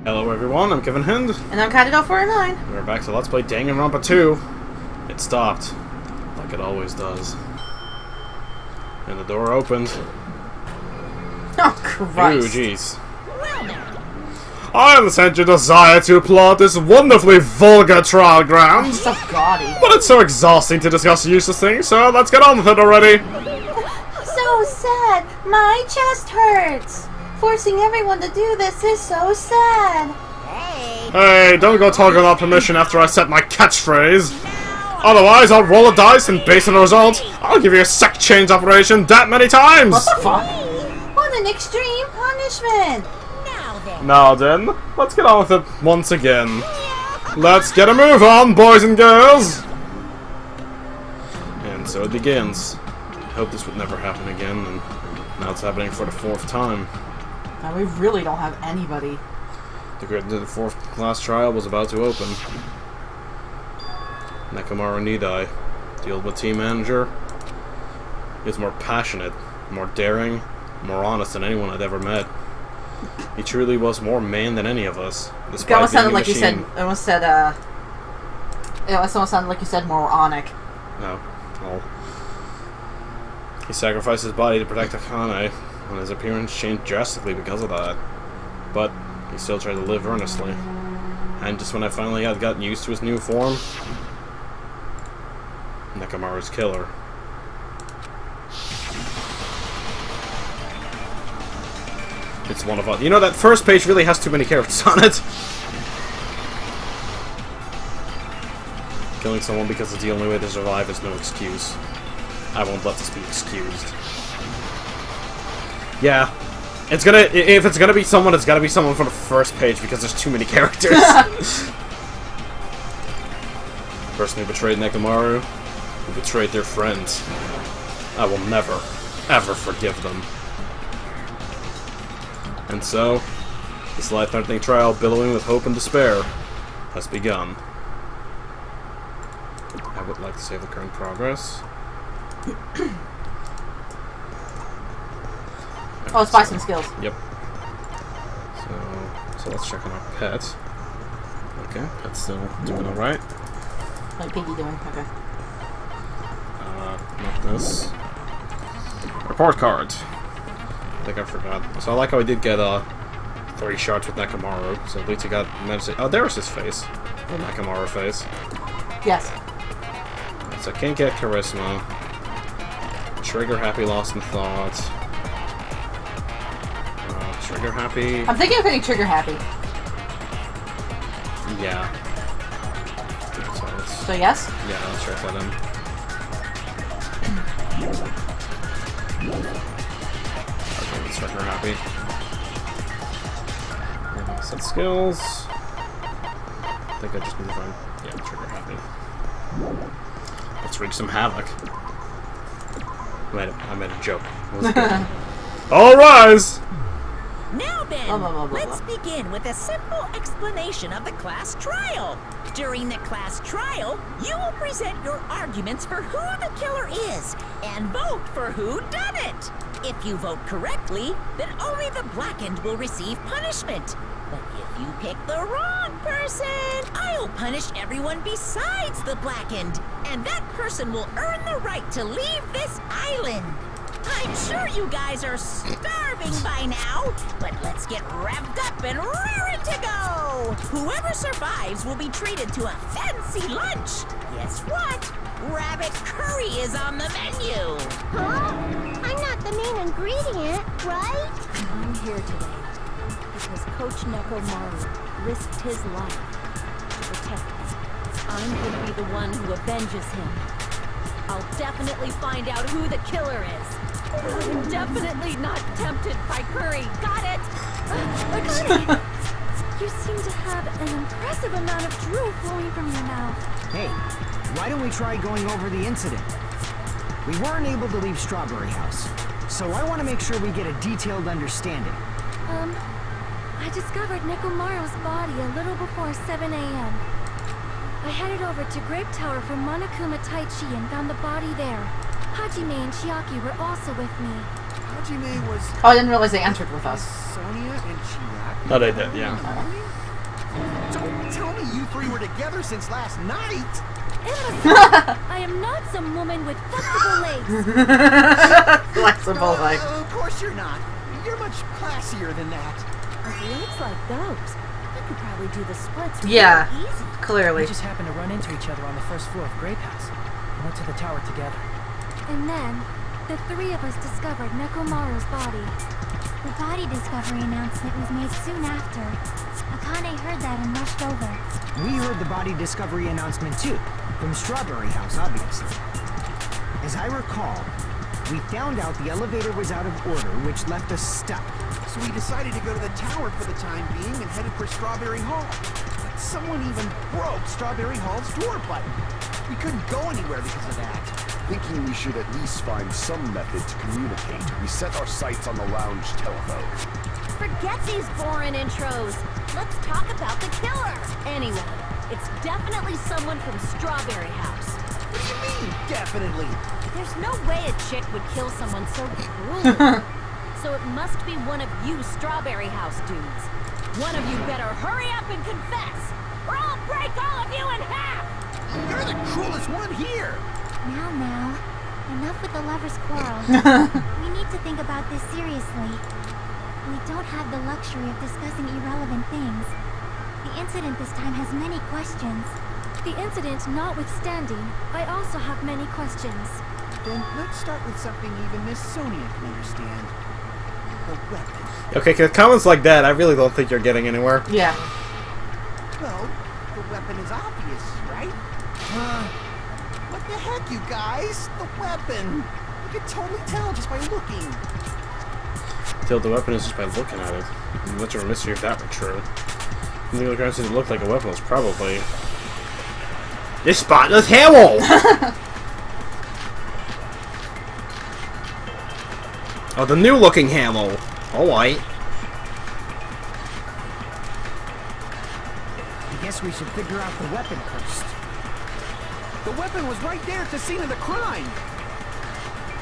Hello everyone, I'm Kevin Hind. And I'm Candido49. We're back to Let's Play Danganronpa 2. It stopped, like it always does. And the door opened. Oh, Christ. Ooh, jeez. I understand your desire to applaud this wonderfully vulgar trial ground. So gaudy. But it's so exhausting to discuss useless things, so let's get on with it already. So sad. My chest hurts. Forcing everyone to do this is so sad. Hey, don't go talking without permission after I set my catchphrase. Otherwise, I'll roll a dice and based on the result, I'll give you a sex change operation that many times. What the fuck? What an extreme punishment. Now then, let's get on with it once again. Let's get a move on, boys and girls! And so it begins. I hope this would never happen again, and now it's happening for the 4th time. Now we really don't have anybody. The 4th class trial was about to open. Nekomaru Nidai, the ultimate team manager, he was more passionate, more daring, more honest than anyone I'd ever met. He truly was more man than any of us. It almost sounded like you said. It almost said. It almost sounded like you said moronic. No. Well, he sacrificed his body to protect Akane, and his appearance changed drastically because of that. But he still tried to live earnestly. And just when I finally had gotten used to his new form, Nekomaru's killer. It's one of us. You know, that first page really has too many characters on it. Killing someone because it's the only way to survive is no excuse. I won't let this be excused. Yeah. It's gonna... If it's gonna be someone, it's gotta be someone from the first page because there's too many characters. The person who betrayed Nekomaru, who betrayed their friends. I will never, ever forgive them. And so, this life-threatening trial, billowing with hope and despair, has begun. I would like to save the current progress. Oh, it's buy some skills. Yep. So let's check on our pet. Okay, pet's still doing alright. Like Piggy doing, okay. Not this. Report card. I think I forgot. So I like how I did get 3 shots with Nekomaru, so at least he got medicine. Oh, there's his face. The Nekomaru face. Yes. So I can't get charisma. Trigger happy, lost in thought. Trigger happy. I'm thinking of getting trigger happy. Yeah. So yes? Yeah, let's check that in. Okay, let's trigger happy. Set skills. I think I just need to find... Yeah, trigger happy. Let's wreak some havoc. I made a joke. It was good. All rise! Now then, let's begin with a simple explanation of the class trial. During the class trial, you will present your arguments for who the killer is and vote for who done it. If you vote correctly, then only the blackened will receive punishment. But if you pick the wrong person, I'll punish everyone besides the blackened, and that person will earn the right to leave this island. I'm sure you guys are starving by now, but let's get revved up and raring to go! Whoever survives will be treated to a fancy lunch. Guess what? Rabbit curry is on the menu! Huh? I'm not the main ingredient, right? I'm here today because Coach Nekomaru risked his life to protect me. I'm going to be the one who avenges him. I'll definitely find out who the killer is. I'm definitely not tempted by curry. Got it? Akane, you seem to have an impressive amount of drool flowing from your mouth. Hey, why don't we try going over the incident? We weren't able to leave Strawberry House, so I want to make sure we get a detailed understanding. I discovered Nekomaru's body a little before 7 a.m. I headed over to Grape Tower for Monokuma Taichi and found the body there. Hajime and Chiaki were also with me. Hajime was... Oh, I didn't realize they entered with us. Sonia and Chiaki? Oh, they did, yeah. Don't tell me you three were together since last night! I am not some woman with flexible legs. Flexible legs. Of course you're not. You're much classier than that. With legs like those, I could probably do the splits Yeah, real easy. clearly. We just happened to run into each other on the first floor of Grape House. We went to the tower together. And then, the three of us discovered Nekomaru's body. The body discovery announcement was made soon after. Akane heard that and rushed over. We heard the body discovery announcement too, from Strawberry House, obviously. As I recall, we found out the elevator was out of order, which left us stuck. So we decided to go to the tower for the time being and headed for Strawberry Hall. But someone even broke Strawberry Hall's door button. We couldn't go anywhere because of that. Thinking we should at least find some method to communicate, we set our sights on the lounge telephone. Forget these boring intros. Let's talk about the killer. Anyway, it's definitely someone from Strawberry House. What do you mean, definitely? There's no way a chick would kill someone so cruelly. So it must be one of you Strawberry House dudes. One of you better hurry up and confess, or I'll break all of you in half! You're the cruelest one here! Now. Enough with the lovers' quarrel. We need to think about this seriously. We don't have the luxury of discussing irrelevant things. The incident this time has many questions. The incident notwithstanding, I also have many questions. Then let's start with something even Miss Sonia can understand. The weapon. Okay, 'cause comments like that, I really don't think you're getting anywhere. Yeah. Well, the weapon is obvious, right? What the heck, you guys? The weapon! You can totally tell just by looking. Tell the weapon is just by looking at it. Much of a mystery if that were true. The only occurrence that looked like a weapon was probably this spotless hammer! Oh, the new looking hammer. Alright. I guess we should figure out the weapon first. The weapon was right there at the scene of the crime!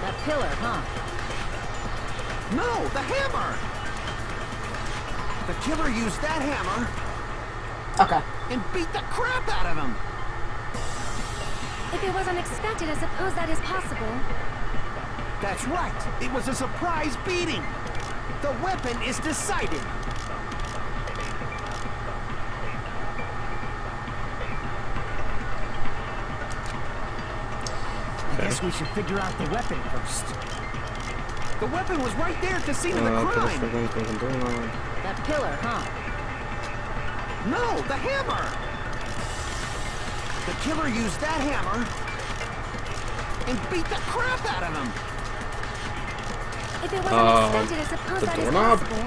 That pillar, huh? No, the hammer! The killer used that hammer Okay. and beat the crap out of him! If it was unexpected, I suppose that is possible. That's right! It was a surprise beating! The weapon is decided! I guess we should figure out the weapon first. The weapon was right there at the scene of the crime! That pillar, huh? No, the hammer! The killer used that hammer and beat the crap out of him! If it was unexpected, I suppose the that is doorknob? possible.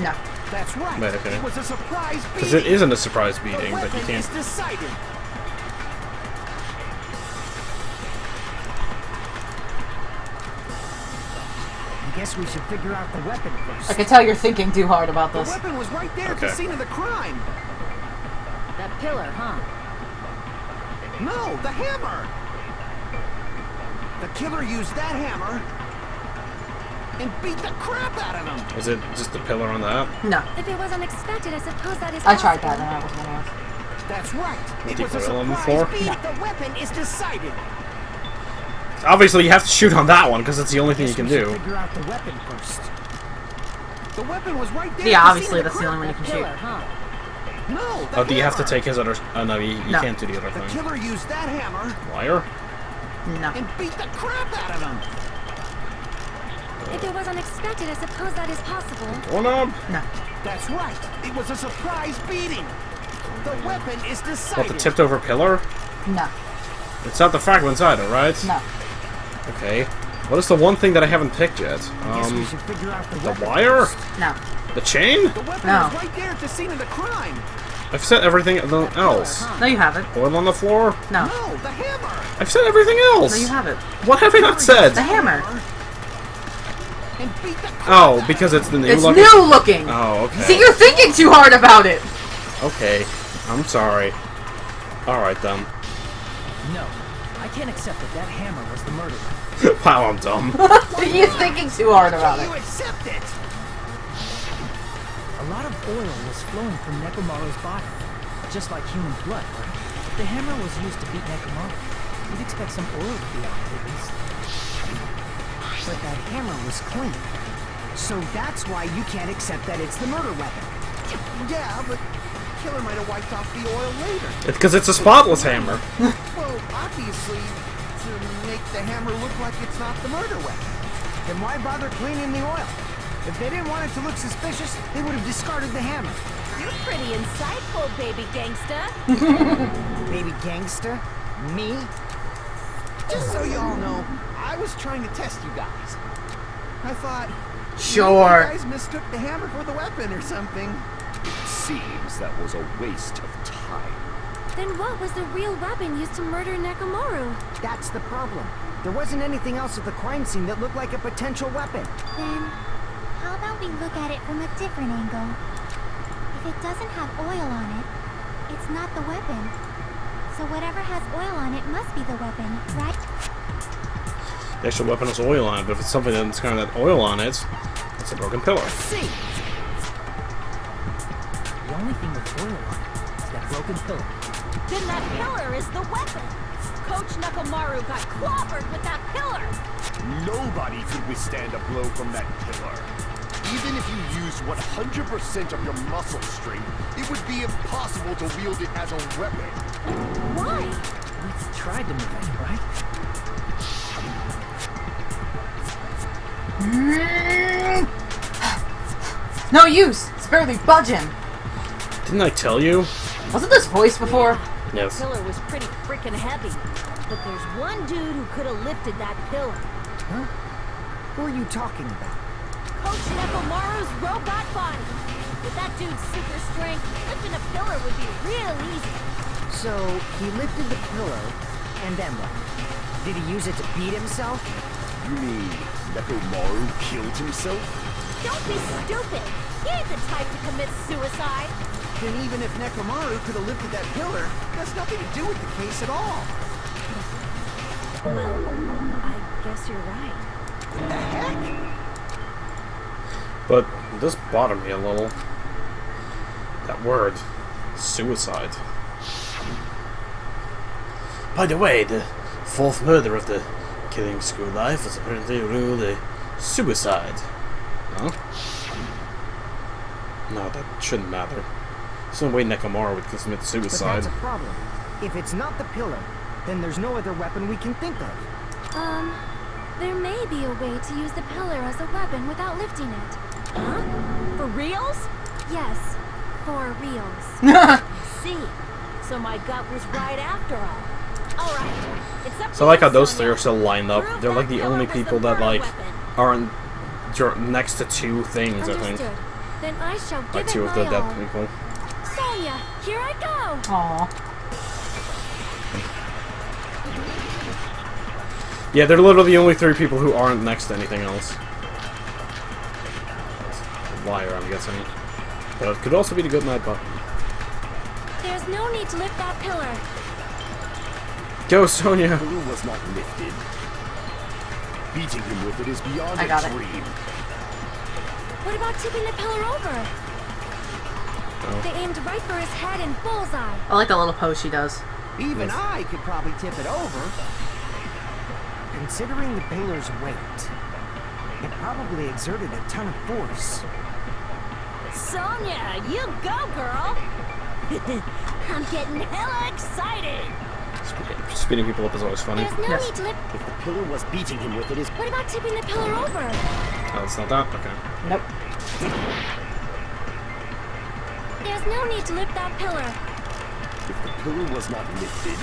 No. That's right. Wait, okay. It was a surprise beating. Because it isn't a surprise The beating, but you weapon can't. is decided. I guess we should figure out the weapon first. I can tell you're thinking too hard about The this. weapon was right there at the Okay. scene of the crime. That pillar, huh? No, the hammer! The killer used that hammer and beat the crap out of him! Is it just the pillar on that? No. If it was unexpected, I suppose that is I possible. tried that and I was gonna ask. That's right. It you was a put it on the surprise floor? beat. The weapon is decided. Obviously, you have to shoot on that one because it's the only thing you Guess can we should do. figure out the weapon first. The weapon was right there. Yeah, at the obviously scene of that's the only one you can shoot. Pillar, huh? No, the Oh, do you have to hammer. take his other? Oh no, you No. can't do the other The thing. killer used that hammer Liar. No. and beat the crap out of him. If it was unexpected, I suppose that is possible. Doorknob. No. That's right. It was a surprise beating. The weapon is What, decided. the tipped over pillar? No. It's not the fragments either, right? No. Okay. What is the one thing that I haven't picked yet? Guess we should figure out the The weapon wire? first. No. The chain? The weapon No. was right there at the scene of the crime. I've said everything else. No, you haven't. Oil on the floor? No. No, the hammer. I've said everything else. No, you haven't. What have I not said? The hammer. And beat the crap Oh, out because of it's him. the new It's look. new looking. Oh, okay. See, you're thinking too hard about it. Okay. I'm sorry. Alright then. No, I can't accept that that hammer was the murderer. Wow, I'm dumb. He's thinking too hard about You it. accept it! A lot of oil was flowing from Nekomaru's body, just like human blood, right? If the hammer was used to beat Nekomaru, you'd expect some oil to be on it at least. But that hammer was clean. So that's why you can't accept that it's the murder weapon. Yeah, but the killer might have wiped off the oil later. It's because it's a spotless hammer. Well, obviously, to make the hammer look like it's not the murder weapon. Then why bother cleaning the oil? If they didn't want it to look suspicious, they would have discarded the hammer. You're pretty insightful, baby gangsta. Baby gangsta? Me? Just so you all know, I was trying to test you guys. I thought, Sure. you guys mistook the hammer for the weapon or something. It seems that was a waste of time. Then what was the real weapon used to murder Nekomaru? That's the problem. There wasn't anything else at the crime scene that looked like a potential weapon. Then, how about we look at it from a different angle? If it doesn't have oil on it, it's not the weapon. So whatever has oil on it must be the weapon, right? The actual weapon has oil on it, but if it's something that's got that oil on it, it's a broken pillar. See! The only thing with oil on it is that broken pillar. Then that pillar is the weapon. Coach Nekomaru got clobbered with that pillar. Nobody could withstand a blow from that pillar. Even if you used 100% of your muscle strength, it would be impossible to wield it as a weapon. Why? We tried to move it, right? No use. It's barely budging. Didn't I tell you? Wasn't this voice before? Yes. The pillar was pretty freaking heavy. But there's one dude who could have lifted that pillar. Huh? Who are you talking about? Coach Nekomaru's robot body. With that dude's super strength, lifting a pillar would be real easy. So, he lifted the pillar, and then what? Did he use it to beat himself? You mean Nekomaru killed himself? Don't be stupid. He ain't the type to commit suicide. Then even if Nekomaru could have lifted that pillar, that's nothing to do with the case at all. Well, I guess you're right. What the heck? But this bothered me a little. That word, suicide. By the way, the fourth murder of the killing school life was apparently ruled a suicide. Huh? No, that shouldn't matter. There's no way Nekomaru would commit But suicide. that's a problem. If it's not the pillar, then there's no other weapon we can think of. There may be a way to use the pillar as a weapon without lifting it. Huh? For reals? Yes, for reals. See. So my gut was right after all. Alright. It's up to So I like how you, those three Sonia. are still lined up. Prove They're like that the pillar only was the people that murder like weapon. aren't next to two things. I think Understood. Then I shall give like it two of my the dead all. people. Sonia, here I go. Aw. Yeah, they're literally the only three people who aren't next to anything else. Liar, I'm guessing. But it could also be the good night button. There's no need to lift that pillar. Go, Sonia! The pillar was not lifted. Beating him with it is beyond I got a it. dream. What about tipping the pillar over? Oh. They aimed right for his head and bullseye. I like the little pose she does. Even I could probably tip it over. Considering the pillar's weight, it probably exerted a ton of force. Sonia, you go, girl. I'm getting hella excited. Speeding people up is always funny. There's no Yes. need to lift. If the pillar was beating him with it is What about tipping the pillar over? Oh, it's not that? Okay. Nope. There's no need to lift that pillar. if the pillar was not lifted,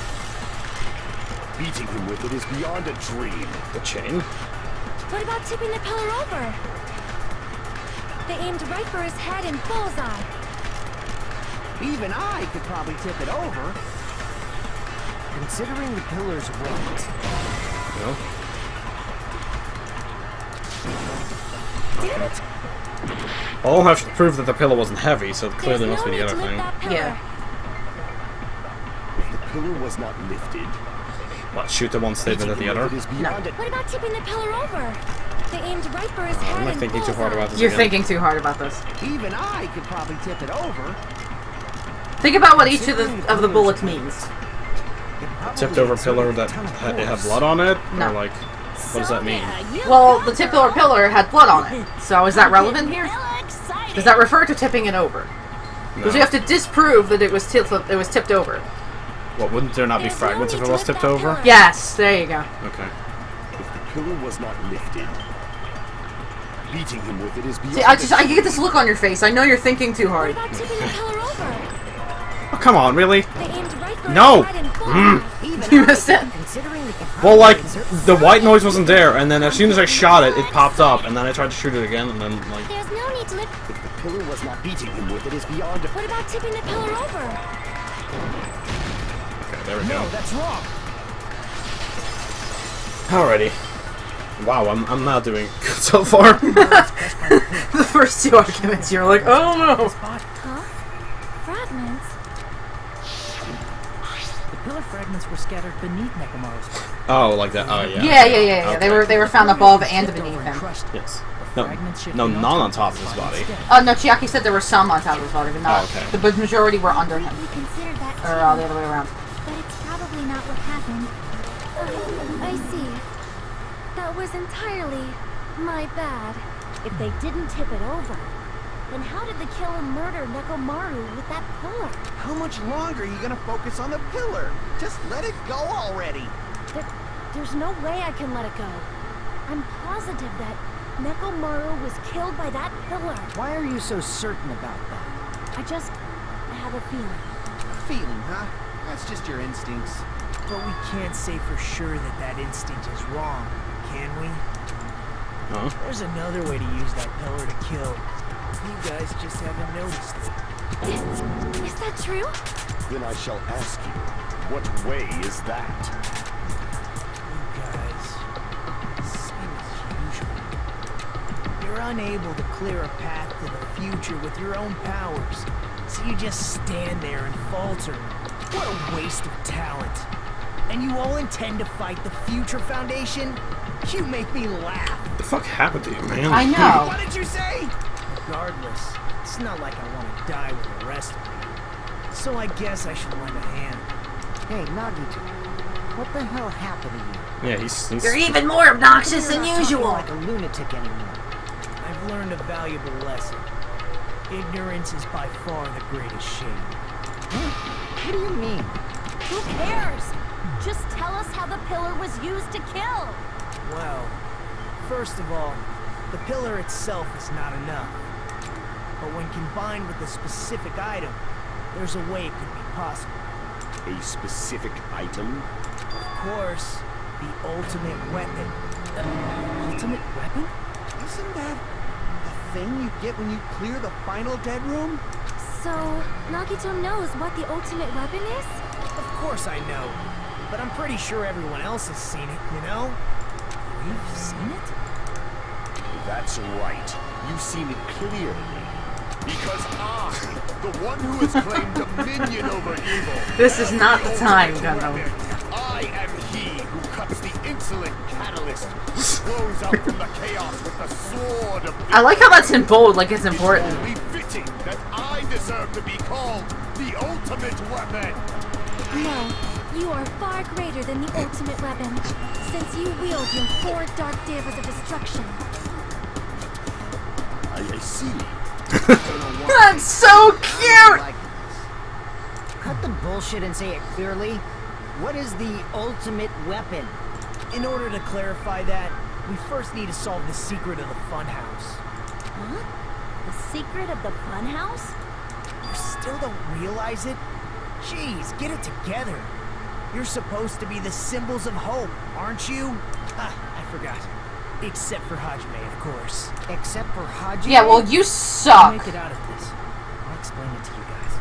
beating him with it is beyond a dream. The chain? What about tipping the pillar over? They aimed right for his head and bullseye. Even I could probably tip it over. Considering the pillar's weight. No? Did it? I'll have to prove that the pillow wasn't heavy, so it clearly There's must no be the need other to lift thing. that pillar. Yeah. If the pillar was not lifted, What, shoot the one statement at the other? No. What about tipping the pillar over? They aimed right for his head I'm not and thinking too hard bullseye. about this You're again. thinking too hard about this. Even I could probably tip it over. Think about what each of the bullets means. Tipped over pillar that it had blood on it? No. Or like, what does that mean? Well, the tipped over pillar had blood on it. So is that relevant here? Does that refer to tipping it over? Because you have to disprove that it was tipped over. What, wouldn't there not be fragments if it was tipped over? Yes, there you go. Okay. If the pillar was not lifted, beating him with it is beyond... See, I get this look on your face. I know you're thinking too hard. What about tipping the pillar over? Oh, come on, really? They aimed right for No! his head and bullseye. You missed it. Well, like, the white noise wasn't there, and then as soon as I shot it, it popped up, and then I tried to shoot it again, and then, like... There's no need to lift. If the pillar was not beating him with it is beyond... What about tipping the pillar over? Okay, there we No, go. that's wrong. Alrighty. Wow, I'm not doing good so far. The first two arguments, you're like, oh no. Huh? Fragments? The pillar fragments were scattered beneath Nekomaru's body. Oh, like that. Oh, yeah. Yeah. Okay. They were found above and Tipped beneath over and him. crushed. Yes. The No, fragments shifted no, onto none the on top of his body. instead. No, Chiaki said there were some on top of his body, but not. Oh, okay. The majority were under him. We considered that too, Or the other way around. but it's probably not what happened. I see. That was entirely my bad. If they didn't tip it over, then how did the killer murder Nekomaru with that pillar? How much longer are you gonna focus on the pillar? Just let it go already. There's no way I can let it go. I'm positive that Nekomaru was killed by that pillar. Why are you so certain about that? I have a feeling. Feeling, huh? That's just your instincts. But we can't say for sure that that instinct is wrong, can we? Huh? There's another way to use that pillar to kill. You guys just haven't noticed it. Is that true? Then I shall ask you, what way is that? You guys, same as usual. You're unable to clear a path to the future with your own powers, so you just stand there and falter. What a waste of talent. And you all intend to fight the Future Foundation? You make me laugh. What the fuck happened to you, man? I know. What did you say? Regardless, it's not like I want to die with the rest of you. So I guess I should lend a hand. Hey, Nagito, what the hell happened to you? Yeah, he's You're even more obnoxious than You're not talking usual. like a lunatic anymore. I've learned a valuable lesson. Ignorance is by far the greatest shame. What do you mean? Who cares? Just tell us how the pillar was used to kill. Well, first of all, the pillar itself is not enough. But when combined with a specific item, there's a way it could be possible. A specific item? Of course, the ultimate weapon. Ultimate weapon? Isn't that the thing you get when you clear the final dead room? So, Nagito knows what the ultimate weapon is? Of course I know. But I'm pretty sure everyone else has seen it, you know? You've seen it? That's right. You've seen it clearly. Because I, the one who has claimed dominion over evil... This is not the time, Gundam. I am he who cuts the insolent catalyst, who throws out from the chaos with the sword of... I like how that's in bold, like it's important. Only fitting that I deserve to be called the ultimate weapon. No, you are far greater than the ultimate weapon, since you wield your 4 dark devas of destruction. I see. That's so cute! Cut the bullshit and say it clearly. What is the ultimate weapon? In order to clarify that, we first need to solve the secret of the funhouse. Huh? The secret of the funhouse? You still don't realize it? Jeez, get it together. You're supposed to be the symbols of hope, aren't you? Ah, I forgot. Except for Hajime, of course. Except for Hajime? Yeah, well, you I'll suck. make it out of this. I'll explain it to you guys.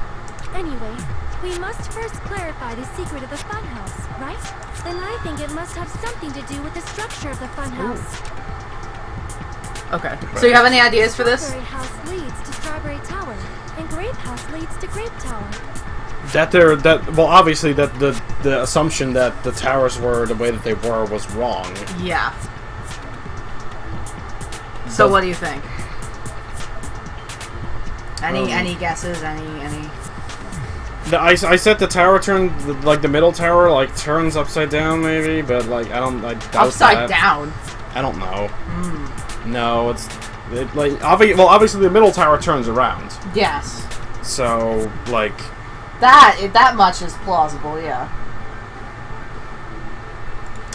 Anyway, we must first clarify the secret of the funhouse, right? Then I think it must have something to do with the structure of the funhouse. Okay. So you have any ideas for this? Strawberry House leads to Strawberry Tower, and Grape House leads to Grape Tower. well, obviously the assumption that the towers were the way that they were was wrong. Yeah. So what do you think? Any guesses? Any? I said the tower turned, like the middle tower, like turns upside down maybe, but like I doubt upside that. down. I don't know. No, obviously the middle tower turns around. Yes. So like that much is plausible. Yeah.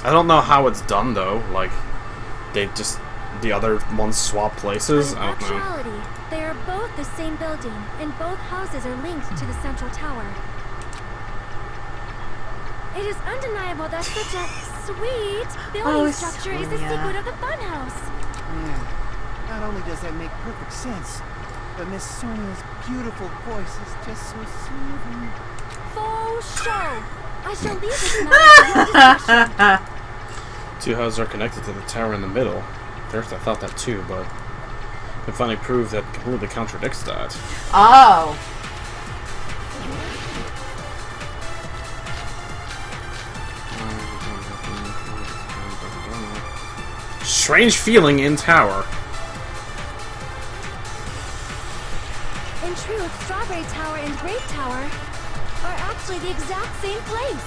I don't know how it's done though. Like the other ones swap places. In I don't know. actuality, they are both the same building, and both houses are linked to the central tower. It is undeniable that such a sweet building structure is the secret of the funhouse. Yeah. Not only does that make perfect sense, but Miss Sonia's beautiful voice is just so soothing. Faux show! I shall leave this matter to your discretion. Two houses are connected to the tower in the middle. First I thought that too, but I finally proved that completely contradicts that. Oh. Strange feeling in tower. In truth, Strawberry Tower and Grape Tower are actually the exact same place.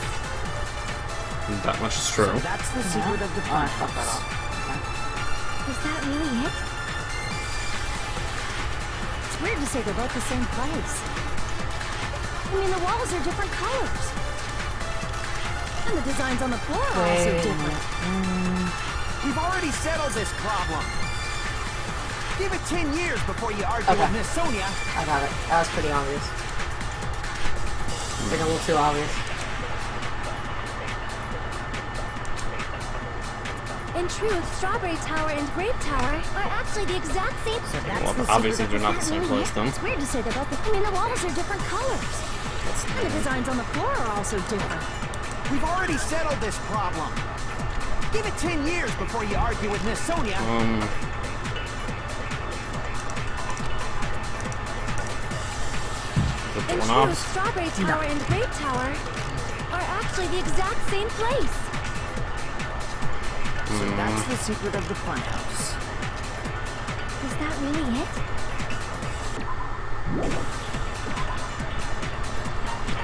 That much is true. So that's the secret of the funhouse. Is that really it? It's weird to say they're both the same place. I mean, the walls are different colors. And the designs on the floor are also different. We've already settled this problem. Give it 10 years before you argue with Miss Sonia. I got it. That was pretty obvious. Like a little too obvious. In truth, Strawberry Tower and Grape Tower are actually the exact same. So that's Well, the obviously secret they're of not the same place then. It's weird to say they're both the... I mean, the walls are different colors. And the designs on the floor are also different. We've already settled this problem. Give it 10 years before you argue with Miss Sonia. In truth, Strawberry Tower and Grape Tower are actually the exact same place. So that's the secret of the funhouse. Is that really it?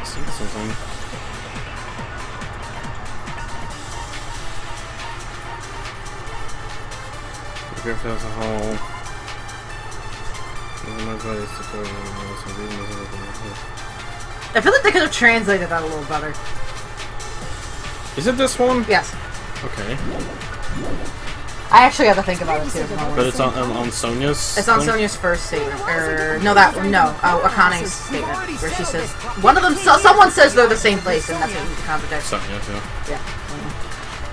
See something. Griff has a hole. I feel like they could have translated that a little better. Is it this one? Yes. Okay. I actually had to think about it too. But it's on Sonia's. It's on Sonia's first statement, or no, Akane's statement, where she says one of them. Someone says they're the same place, and that's what you contradict. Sonia too. Yeah.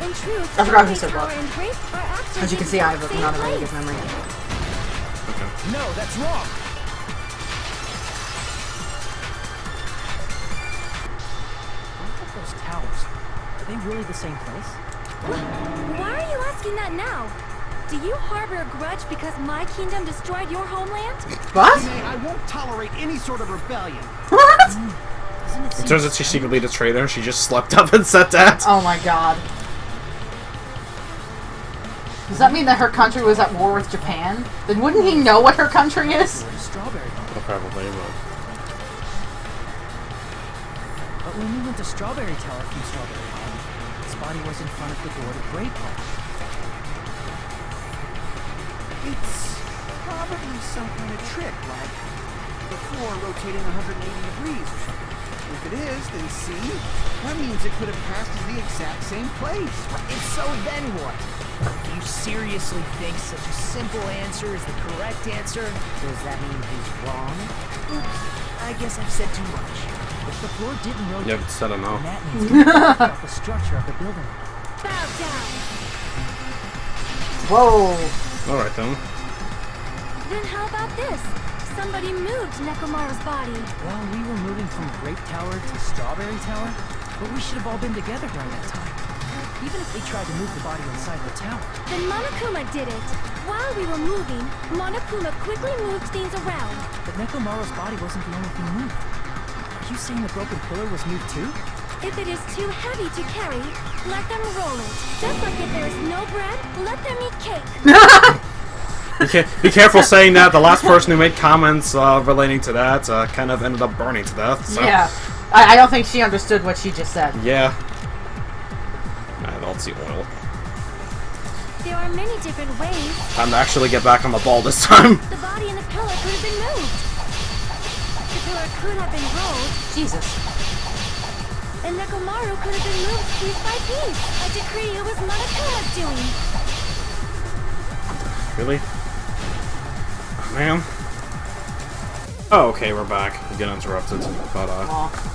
In truth, I forgot who said Tower what. and Grape are actually As you can see, I have not a really good memory. Okay. No, that's wrong. Both of those towers, are they really the same place? Why are you asking that now? Do you harbor a grudge because my kingdom destroyed your homeland? What? I won't tolerate any sort of rebellion. What? It turns out she's secretly the traitor and she just slept up and said that. Oh my god. Does that mean that her country was at war with Japan? Then wouldn't he know what her country is? Strawberry. Well, probably, but... But when we went to Strawberry Tower from Strawberry Hall, Spotty was in front of the door to Grape Hall. It's probably some kind of trick, like the floor rotating 180 degrees or something. If it is, then see? That means it could have passed as the exact same place. And so then what? Do you seriously think such a simple answer is the correct answer? Does that mean he's wrong? Oops, I guess I've said too much. If the floor didn't rotate, You haven't said enough. then that means we can talk about the structure of the building. Bow down. Whoa. Alright then. Then how about this? Somebody moved Nekomaru's body. Well, we were moving from Grape Tower to Strawberry Tower, but we should have all been together during that time. Even if they tried to move the body inside the tower. Then Monokuma did it. While we were moving, Monokuma quickly moved things around. But Nekomaru's body wasn't the only thing moved. you saying the broken pillar was moved too? If it is too heavy to carry, let them roll it. Just like if there is no bread, let them eat cake. Be careful saying that. The last person who made comments relating to that kind of ended up burning to death. So. Yeah. I don't think she understood what she just said. Yeah. I don't see oil. There are many different ways. Time to actually get back on the ball this time. The body in the pillar could have been moved. The pillar could have been rolled. Jesus. And Nekomaru could have been moved piece by piece. I decree it was Monokuma's doing. Really? Oh, man. Oh, okay, we're back. Again, interrupted. But,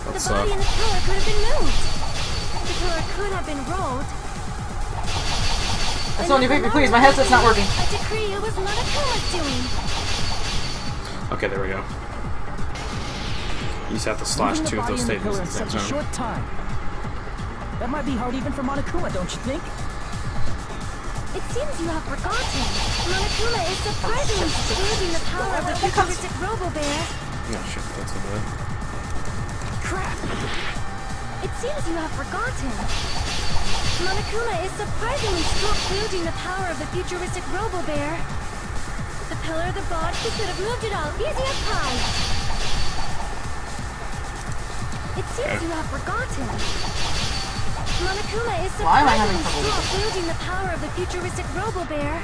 let's, The body in the pillar could have been moved. The pillar could have been rolled. Sonya, baby, please, my headset's not working. I decree it was Monokuma's doing. Okay, there we go. You just have to slash two of those statements at the same such a time. short time. That might be hard even for Monokuma, don't you think? It seems you have forgotten. Monokuma is surprisingly using the power of the futuristic Robo-Bear. Yeah, shit, that's a bit. Crap! It seems you have forgotten. Monokuma is surprisingly still wielding the power of the futuristic Robo-Bear. The pillar of the bot, he could have moved it all easy as pie. It seems you have forgotten. Monokuma is Why am I having surprisingly trouble still wielding the power of the futuristic Robo-Bear.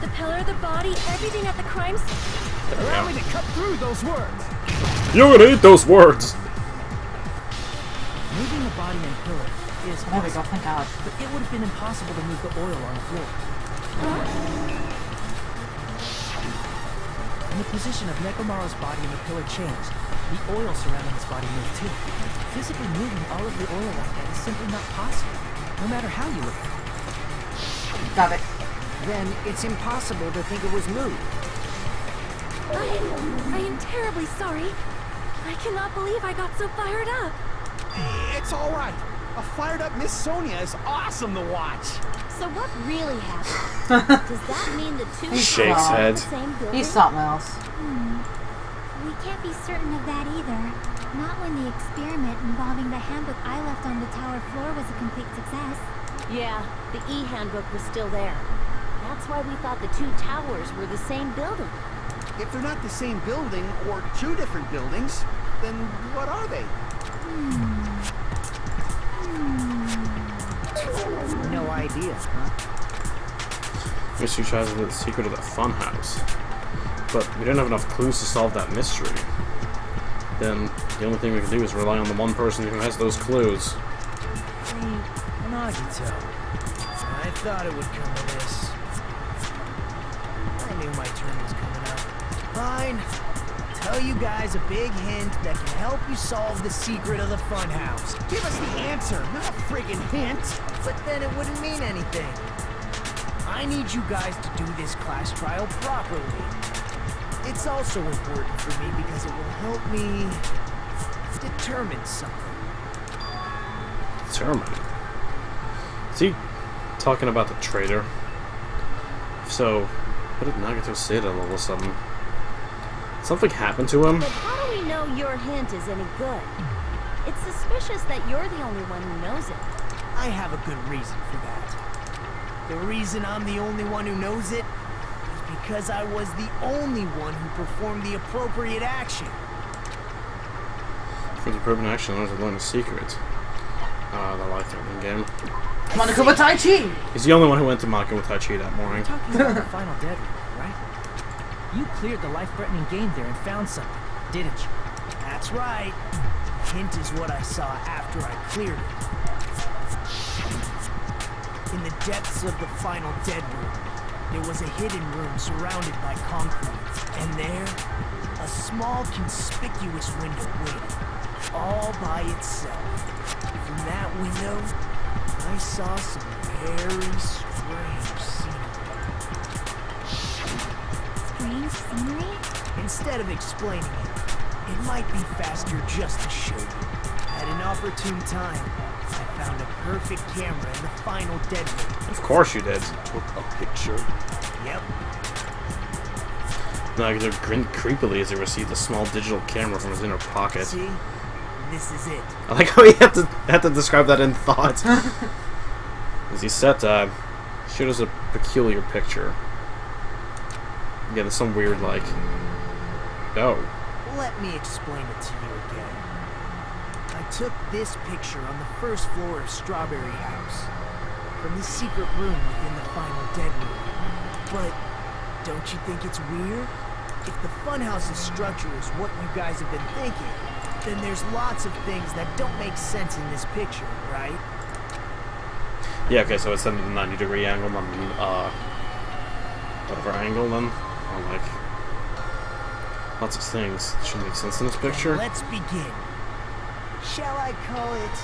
The pillar, the body, everything at the crime scene. Allow me to cut through those words. You would eat those words! Moving the body and pillar is There we go, thank God. but it would have been impossible to move the oil on the floor. When the position of Nekomaru's body and the pillar changed, the oil surrounding his body moved too. Physically moving all of the oil like that is simply not possible, no matter how you look at it. Got it. Then it's impossible to think it was moved. I am terribly sorry. I cannot believe I got so fired up. It's all right. A fired-up Miss Sonia is awesome to watch. So what really happened? Does that mean the two Shakes are in head. the same building? He's something else. We can't be certain of that either. Not when the experiment involving the handbook I left on the tower floor was a complete success. Yeah, the E-handbook was still there. That's why we thought the two towers were the same building. If they're not the same building, or two different buildings, then what are they? No idea, huh? Mystery tries to the secret of the funhouse. But we don't have enough clues to solve that mystery. Then the only thing we can do is rely on the one person who has those clues. Nagito. I thought it would come to this. I knew my turn was coming up. Fine. I'll tell you guys a big hint that can help you solve the secret of the funhouse. Give us the answer, not a friggin' hint. But then it wouldn't mean anything. I need you guys to do this class trial properly. It's also important for me because it will help me determine something. Determined. Is he talking about the traitor? If so, what did Nagito say that all of a sudden? Something happened to him? But how do we know your hint is any good? It's suspicious that you're the only one who knows it. I have a good reason for that. The reason I'm the only one who knows it is because I was the only one who performed the appropriate action. For the appropriate action, I wanted to learn a secret. The life-threatening game. Monokuma Tai Chi! He's the only one who went to Monokuma Tai Chi that morning. We're talking about the final dead room, right? You cleared the life-threatening game there and found something, didn't you? That's right. Hint is what I saw after I cleared it. In the depths of the final dead room, there was a hidden room surrounded by concrete. And there, a small conspicuous window waited, all by itself. From that window, I saw some very strange scenery. Strange scenery? Instead of explaining it might be faster just to show you. At an opportune time, I found a perfect camera in the final dead room. Of course you did. Took a picture. Yep. Nagito grinned creepily as he received a small digital camera from his inner pocket. See? This is it. I like how he had to describe that in thought. As he said that, showed us a peculiar picture. Again, it's some weird, like... Oh. Let me explain it to you again. I took this picture on the first floor of Strawberry House, from the secret room within the final dead room. But don't you think it's weird? If the funhouse's structure is what you guys have been thinking, then there's lots of things that don't make sense in this picture, right? Yeah, okay, so it's at a 90-degree angle, not whatever angle then. Or like lots of things that shouldn't make sense in this picture. Let's begin. Shall I call it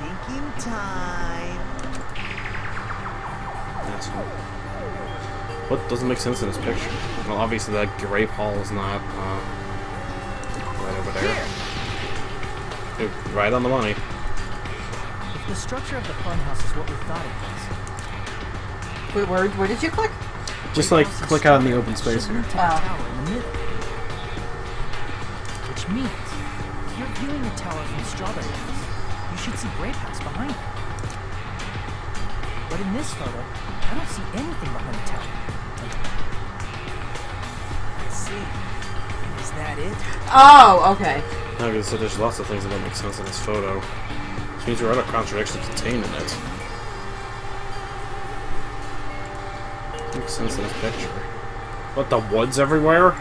thinking time? Asshole. What doesn't make sense in this picture? Well, obviously that grape hall is not right over there. Dude, right on the money. If the structure of the funhouse is what we thought it was, Wait, where did you click? Just like click out in the open space here. tower in the middle. Which means, if you're viewing the tower from Strawberry House, you should see Grape House behind it. But in this photo, I don't see anything behind the tower. I see. Is that it? Oh, okay. Okay, so there's lots of things that don't make sense in this photo. Which means there are other contradictions contained in it. Makes sense in this picture. What, the woods everywhere?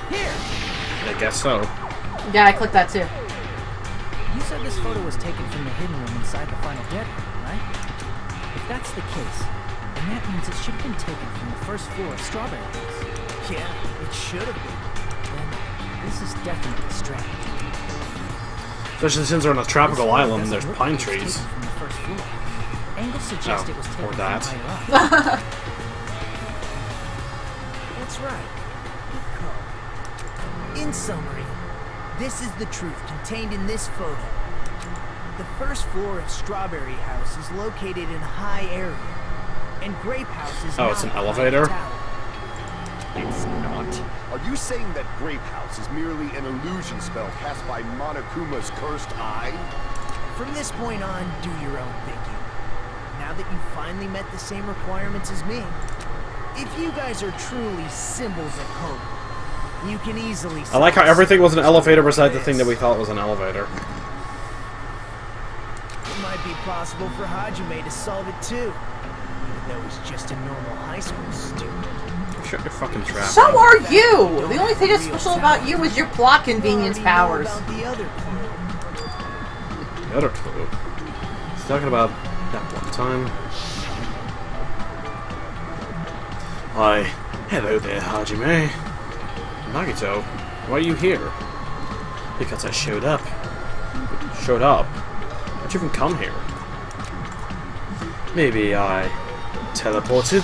Here! I guess so. Yeah, I clicked that too. You said this photo was taken from the hidden room inside the final dead room, right? If that's the case, then that means it should have been taken from the first floor of Strawberry House. Yeah, it should have been. Then this is definitely strange. Especially since we're on a tropical This photo island and there's doesn't look pine like it was trees. taken from the first floor. Angles suggest it was taken or from that. higher up. That's right. Good call. In summary, this is the truth contained in this photo. The first floor of Strawberry House is located in a high area, and Grape House is Oh, it's not an behind elevator? the tower. It's not. Are you saying that Grape House is merely an illusion spell cast by Monokuma's cursed eye? From this point on, do your own thinking. Now that you've finally met the same requirements as me, if you guys are truly symbols of hope, you can easily... I like how everything was an elevator beside the thing that we thought was an elevator. It might be possible for Hajime to solve it too, even though he's just a normal high school student. Shut your fucking trap. So are you! The only thing that's special about you is your plot convenience You powers. already know about the other clue. The other clue. He's talking about that one time. Why, hello there, Hajime. Nagito, why are you here? Because I showed up. Showed up? How'd you even come here? Maybe I teleported?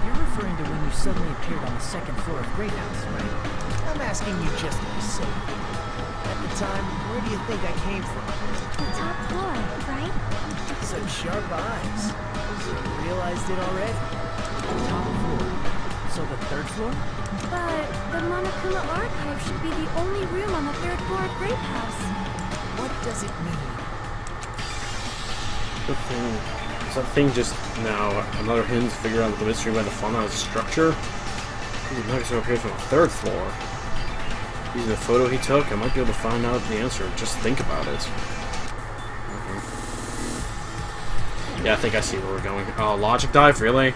You're referring to when you suddenly appeared on the second floor of Great House, right? I'm asking you just to be safe. At the time, where do you think I came from? The top floor, right? Such sharp eyes. So you realized it already? Top floor. So the third floor? But the Monokuma archive should be the only room on the third floor of Grape House. What does it mean? The thing. Is that thing just now another hint to figure out the mystery by the funhouse structure? Nagito appeared from the third floor. Using the photo he took, I might be able to find out the answer. Just think about it. Yeah, I think I see where we're going. Oh, logic dive? Really?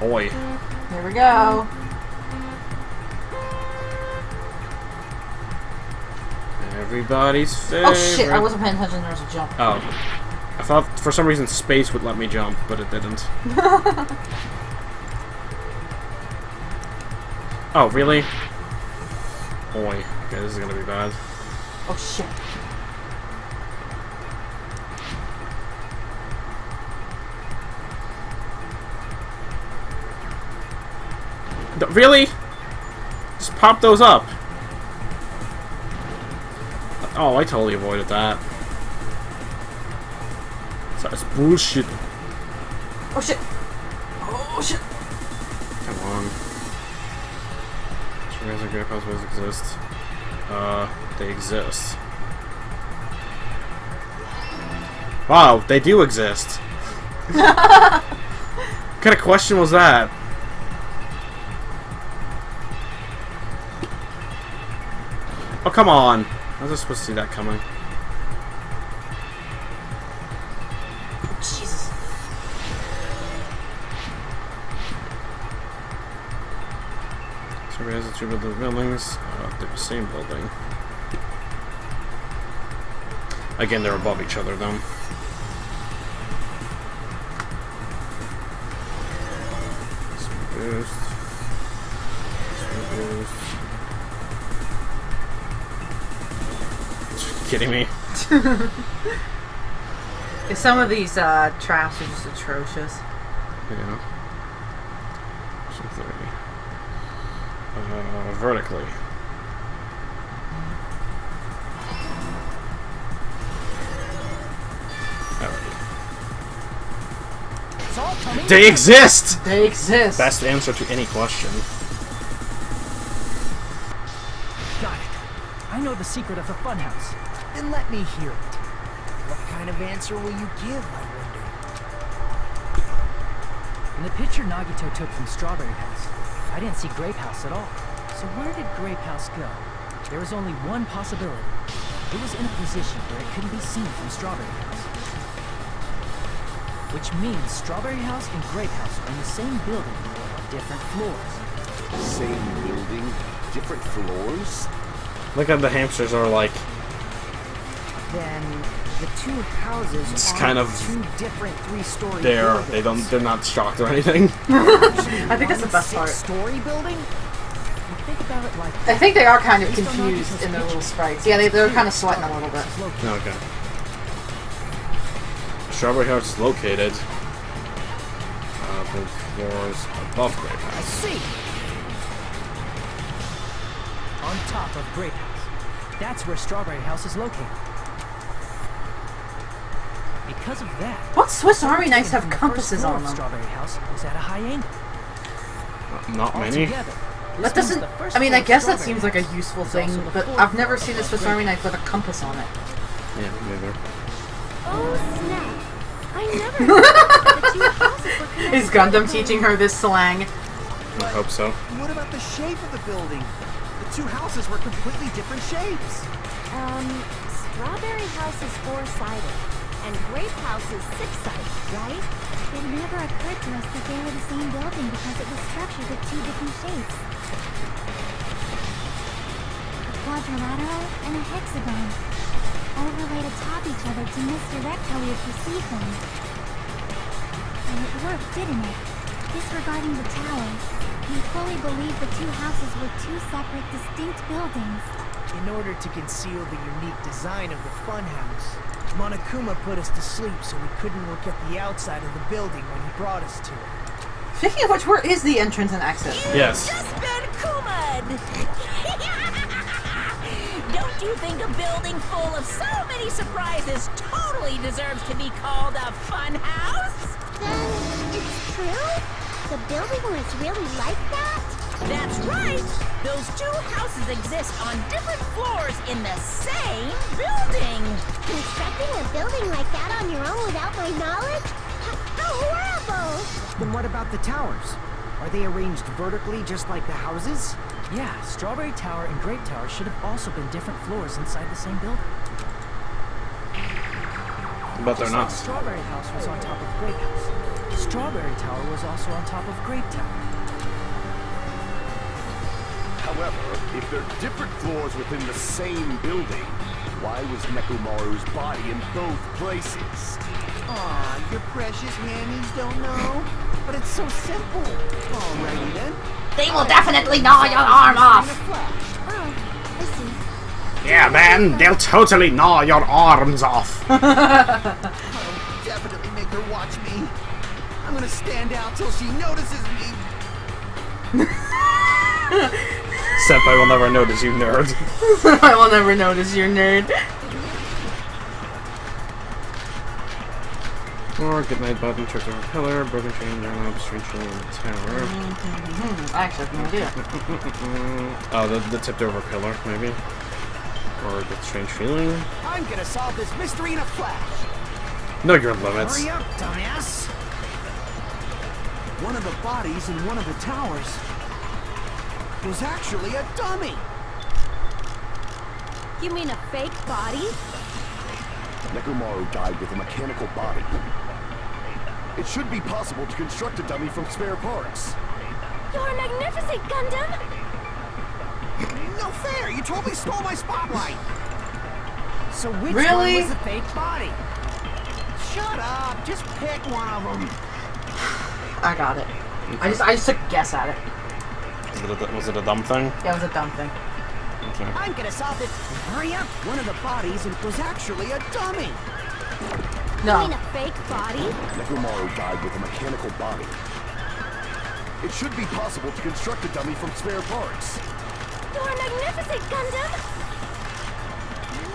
Boy. Here we go. Everybody's favorite. Oh shit, I wasn't paying attention, there was a jump. Oh. I thought for some reason space would let me jump, but it didn't. Oh, really? Boy. Okay, this is gonna be bad. Oh shit. Really? Just pop those up. Oh, I totally avoided that. That's bullshit. Oh shit. Oh shit. Come on. Strawberry House and Grape House both exist. They exist. Wow, they do exist. What kind of question was that? Oh, come on. I was just supposed to see that coming. Jesus. Survey has the two buildings. They're the same building. Again, they're above each other, though. Boost. Boost. Are you kidding me? Some of these traps are just atrocious. Yeah. 30. Vertically. They exist! They exist! Best answer to any question. Got it. I know the secret of the funhouse. Then let me hear it. What kind of answer will you give, I wonder? In the picture Nagito took from Strawberry House, I didn't see Grape House at all. So where did Grape House go? There was only one possibility. It was in a position where it couldn't be seen from Strawberry House. Which means Strawberry House and Grape House are in the same building, but different floors. Same building, different floors? Look at the hamsters are like. Then the two houses It's are kind of two different three-story buildings. they're not shocked or anything. I think that's the best part. Six-story building? Think about it like I think they are kind of confused in their little sprites. Yeah, they're kind of sweating a little bit. Okay. Strawberry House is located both floors above Grape I House. see. On top of Grape House. That's where Strawberry House is located. Because of that, What Swiss Army knives have from the compasses first floor on of them? Strawberry House was at a high angle. Not many. Altogether, That doesn't. I mean, I guess that seems like a useful thing, but I've never seen a Swiss Army knife with a compass on it. Yeah, neither. Oh, snap. I never knew that the two houses were connected. Is Gundam teaching her this slang? I hope so. What about the shape of the building? The two houses were completely different shapes. Strawberry House is four-sided, and Grape House is six-sided, right? It never occurred to us that they were the same building because it was structured with two different shapes. A quadrilateral and a hexagon, overlaid atop each other to misdirect how we would perceive them. And it worked, didn't it? Disregarding the tower, we fully believed the two houses were two separate, distinct buildings. In order to conceal the unique design of the funhouse, Monokuma put us to sleep so we couldn't look at the outside of the building when he brought us to it. Speaking of which, where is the entrance and exit? Yes. Just been Kuma'd! Don't you think a building full of so many surprises totally deserves to be called a fun house? Then, it's true? The building was really like that? That's right! Those two houses exist on different floors in the same building! Constructing a building like that on your own without my knowledge? How horrible! Then what about the towers? Are they arranged vertically just like the houses? Yeah, Strawberry Tower and Grape Tower should have also been different floors inside the same building. But they're Just not. like Strawberry House was on top of Grape House. Strawberry Tower was also on top of Grape Tower. However, if they're different floors within the same building, why was Nekomaru's body in both places? Aw, your precious hammies don't know? But it's so simple. Alrighty then. They will definitely gnaw your arm off! Oh, I see. Yeah, man, they'll totally gnaw your arms off. I'll definitely make her watch me. I'm gonna stand out till she notices me. Senpai will never notice you, nerd. I will never notice you're nerd. Or goodnight button, tripped over pillar, broken chain, down up, street chain in the tower. I actually have no idea. Oh, the tipped over pillar, maybe? Or the strange feeling? I'm gonna solve this mystery in a flash. Know your limits. Hurry up, dumbass. One of the bodies in one of the towers was actually a dummy. You mean a fake body? Nekomaru died with a mechanical body. It should be possible to construct a dummy from spare parts. You're magnificent, Gundam! No fair! You totally stole my spotlight! So which Really? one was the fake body? Shut up! Just pick one of them! I got it. I just took a guess at it. Was it a dumb thing? Yeah, it was a dumb thing. Okay. I'm gonna solve it! Hurry up! One of the bodies was actually a dummy! You No. mean a fake body? Nekomaru died with a mechanical body. It should be possible to construct a dummy from spare parts. You're magnificent, Gundam!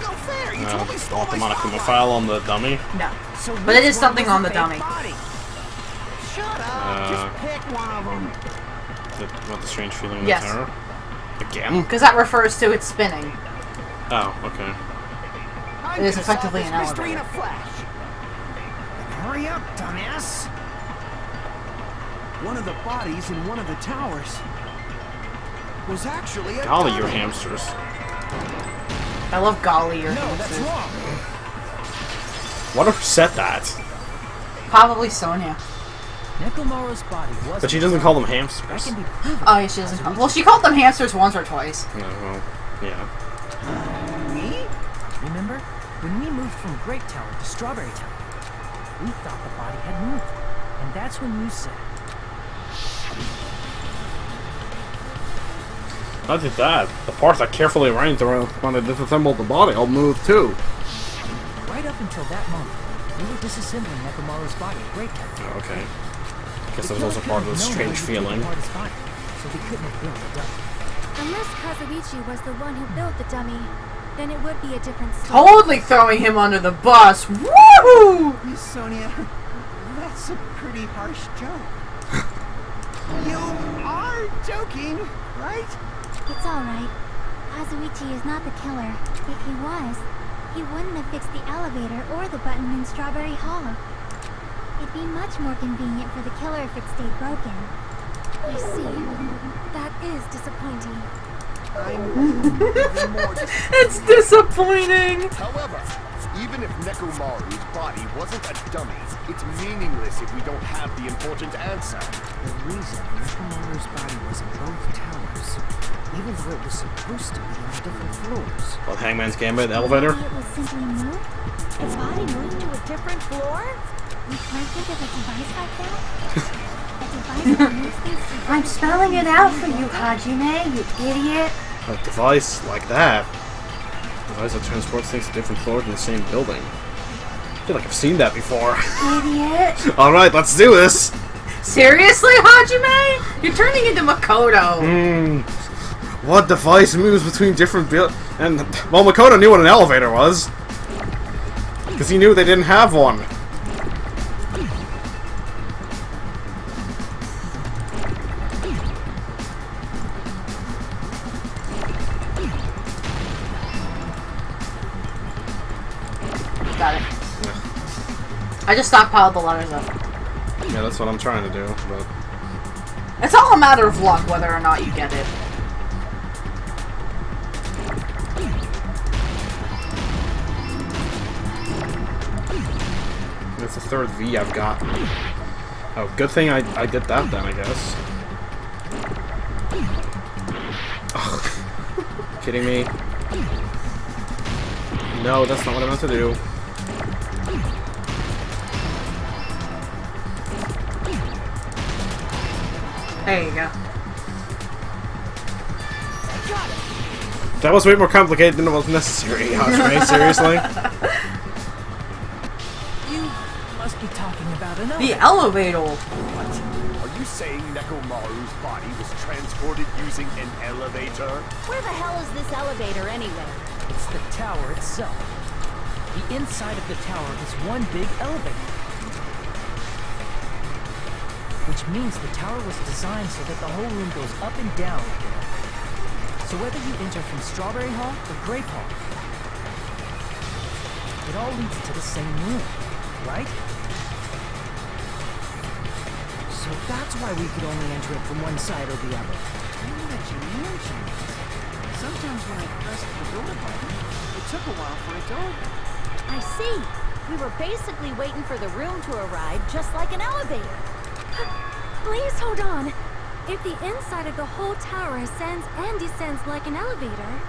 No fair! You totally stole Want the my Monokuma spotlight! file on the dummy? No. So But it which is one something was on the fake dummy. Body? Shut up! Just pick one of them. About the strange feeling in Yes. the tower? Again? Because that refers to it spinning. Oh, okay. I'm It is gonna effectively solve an this mystery in elevator. a flash. Hurry up, dumbass! One of the bodies in one of the towers was actually a Golly, dummy. your hamsters. I love golly or No, that's wrong. Whatever said that? Probably Sonia. Nekomaru's body was. But she doesn't call them That hamsters. can be proven. Oh, yeah, she doesn't call. Well, she called them hamsters once or twice. No, well, yeah. Me? Remember when we moved from Great Tower to Strawberry Tower? We thought the body had moved, and that's when you said, Not just that. The parts I carefully arranged around when I disassembled the body all moved too. right up until that moment, we were disassembling Nekomaru's body at Great Tower. Oh, okay. Guess that was also part of the strange feeling. So we couldn't have built a dummy. Unless Kazuichi was the one who built the dummy, then it would be a different story. Totally throwing him under the bus. Woohoo! Miss Sonia, that's a pretty harsh joke. You are joking, right? It's alright. Kazuichi is not the killer. If he was, he wouldn't have fixed the elevator or the button in Strawberry Hall. It'd be much more convenient for the killer if it stayed broken. I see. That is disappointing. I'm even more It's disappointing. However, even if Nekomaru's body wasn't a dummy, it's meaningless if we don't have the important answer. The reason Nekomaru's body was in both towers, even though it was supposed to be on different floors. Well, Hangman's Gambit elevator? Maybe it was simply moved? The body moved to a different floor? We can't think of a device like that? A device that moves things to I'm spelling it out for you, Hajime, you idiot. A device like that? A device that transports things to different floors in the same building. I feel like I've seen that before. Idiot. Alright, let's do this! Seriously, Hajime? You're turning into Makoto. What device moves between different and, well, Makoto knew what an elevator was. Because he knew they didn't have one. Got it. I just stockpiled the letters up. Yeah, that's what I'm trying to do, but... It's all a matter of luck whether or not you get it. That's the third V I've got. Oh, good thing I did that then, I guess. Ugh. Kidding me? No, that's not what I meant to do. There you go. That was way more complicated than it was necessary, Hajime, seriously? You must be talking about another. The elevator. What? Are you saying Nekomaru's body was transported using an elevator? Where the hell is this elevator anyway? It's the tower itself. The inside of the tower is one big elevator. Which means the tower was designed so that the whole room goes up and down. So whether you enter from Strawberry Hall or Grape Hall, it all leads to the same room, right? So that's why we could only enter it from one side or the other. Now that you mention it, sometimes when I pressed the door button, it took a while for it to open. I see. We were basically waiting for the room to arrive, just like an elevator. Please hold on. If the inside of the whole tower ascends and descends like an elevator,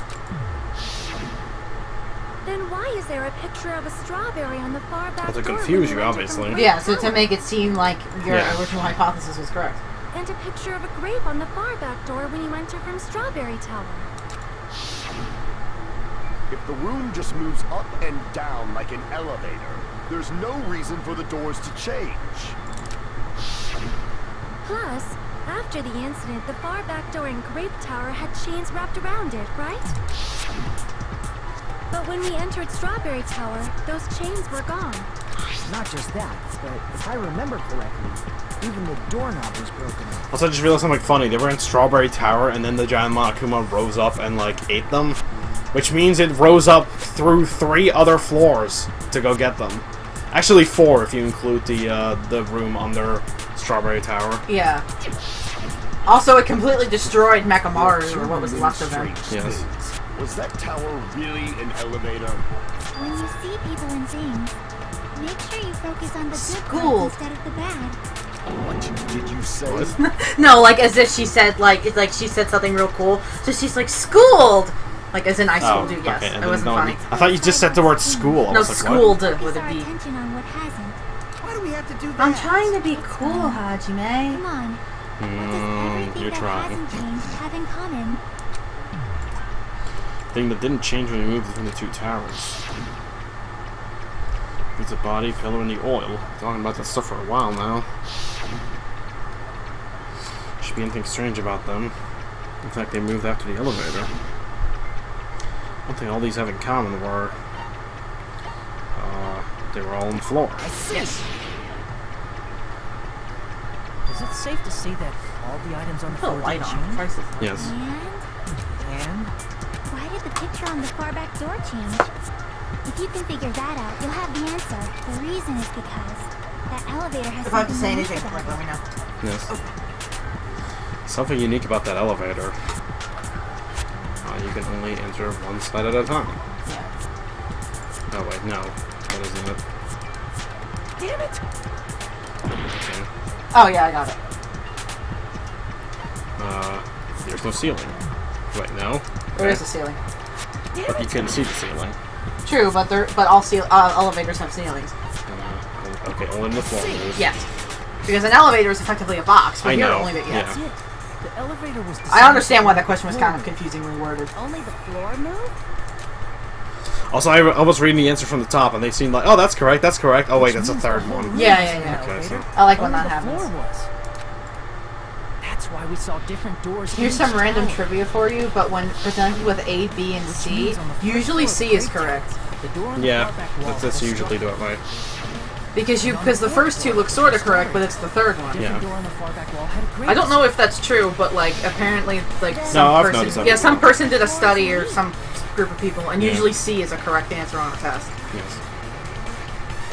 then why is there a picture of a strawberry on the far back Well, to door confuse when you, enter from obviously. Grape Yeah, so to Tower? make it seem like your Yeah. original hypothesis was correct. And a picture of a grape on the far back door when you enter from Strawberry Tower. If the room just moves up and down like an elevator, there's no reason for the doors to change. Plus, after the incident, the far back door in Grape Tower had chains wrapped around it, right? But when we entered Strawberry Tower, those chains were gone. Not just that, but if I remember correctly, even the doorknob was broken off. Also, I just realized something funny. They were in Strawberry Tower, and then the giant Monokuma rose up and, like, ate them. Which means it rose up through 3 other floors to go get them. Actually, 4 if you include the room under Strawberry Tower. Yeah. Also, it completely destroyed Mechamaru, or what was left of him. Yes. Was that tower really an elevator? When you see people and things, make sure you focus on the good Schooled. parts instead of the bad. What did you say? No, like as if she said, like, it's like she said something real cool. So she's like, schooled! Like, as in I schooled you, yes. okay, and It then wasn't no, funny. I thought you just said the word school. I No, was like, schooled Focus with a our B. attention on what hasn't. Why do we have to do that? I'm trying to be cool, Hajime. Come on. What does everything you're that trying. hasn't changed have in common? Thing that didn't change when you moved between the 2 towers. It's a body, pillar, and the oil. Talking about that stuff for a while now. Should be anything strange about them. In fact, they moved after the elevator. One thing all these have in common were they were all on the floor. I see. Is it safe to say that all the items on the Put a floor light didn't on. change? Prices. Yes. And And why did the picture on the far back door change? If you can figure that out, you'll have the answer. The reason is because that elevator has If I have to say something anything, unique like, about let me it. know. Yes. Something unique about that elevator. You can only enter one side at a time. Yeah. Oh wait, no. That isn't it. damn it! Okay. Oh, yeah, I got it. There's no ceiling. Wait, no? There is a ceiling. But you couldn't see the ceiling. True, but all elevators have ceilings. Okay, only the floor moves. Yes. Because an elevator is effectively a box, but I here know, only the, yeah. That's it. The elevator was I understand why that question was kind of confusingly worded. Only the floor moved? Also, I was reading the answer from the top, and they seemed like, oh, that's correct, that's correct. Oh, wait, that's a third one. Yeah, yeah, yeah. Okay, so. I like when Only that the happens. floor was. That's why we saw different doors. Here's in some each random tower. trivia for you, but when presented with A, B, and C, usually C is correct. The door on the Yeah, far back wall that's has usually structure. the way. Because the first two look sort of correct, but it's the third one. Different Yeah. door on the far back wall had a great I don't know if that's true, but like apparently like No, some I've person, noticed that yeah, before. some person did a study or some group of people, and Yeah. usually C is a correct answer on a test. Yes.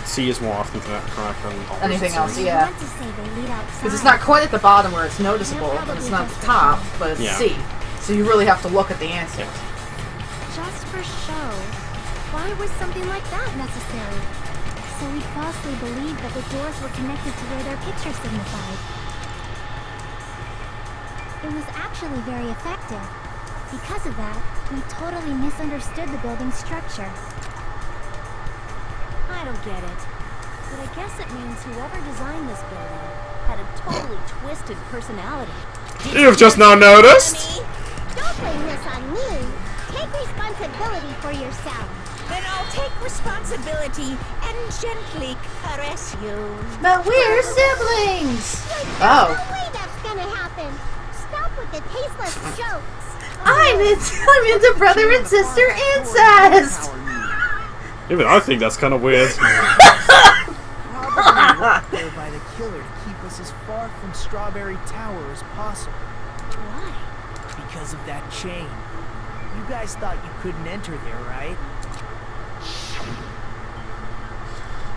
C is more often correct than all Anything the else, C's. yeah. I want to say they lead outside. Because it's not quite at the bottom where it's noticeable, and it's not at the top, but it's Yeah. C. So you really have to look at the answers. Just for show. Why was something like that necessary? So we falsely believed that the doors were connected to where their picture signified. It was actually very effective. Because of that, we totally misunderstood the building's structure. I don't get it. But I guess it means whoever designed this building had a totally twisted personality. You've just now noticed? Don't blame this on me. Take responsibility for yourself. Then I'll take responsibility and gently caress you. But we're siblings! No Oh. way that's gonna happen. Stop with the tasteless jokes. I'm into brother and sister incest! Even I think that's kind of weird. Probably left there by the killer to keep us as far from Strawberry Tower as possible. Why? Because of that chain. You guys thought you couldn't enter there, right?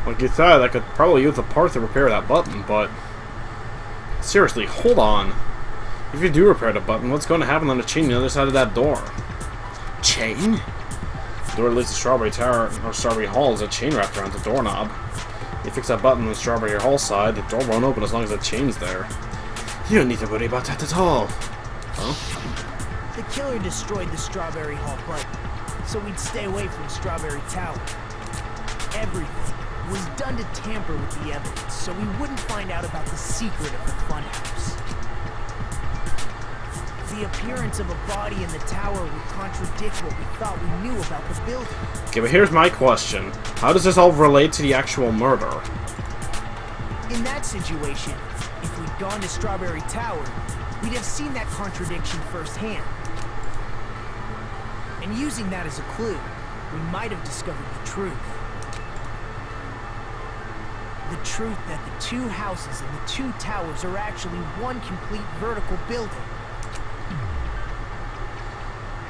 Like you thought, I could probably use the part to repair that button, but... Seriously, hold on. If you do repair the button, what's going to happen on the chain on the other side of that door? Chain? The door that leads to Strawberry Tower, or Strawberry Hall, is a chain wrapped around the doorknob. You fix that button on the Strawberry Hall side, the door won't open as long as the chain's there. You don't need to worry about that at all. Huh? The killer destroyed the Strawberry Hall button, so we'd stay away from Strawberry Tower. Everything was done to tamper with the evidence, so we wouldn't find out about the secret of the funhouse. The appearance of a body in the tower would contradict what we thought we knew about the building. Okay, but here's my question. How does this all relate to the actual murder? In that situation, if we'd gone to Strawberry Tower, we'd have seen that contradiction firsthand. And using that as a clue, we might have discovered the truth. The truth that the two houses and the two towers are actually one complete vertical building.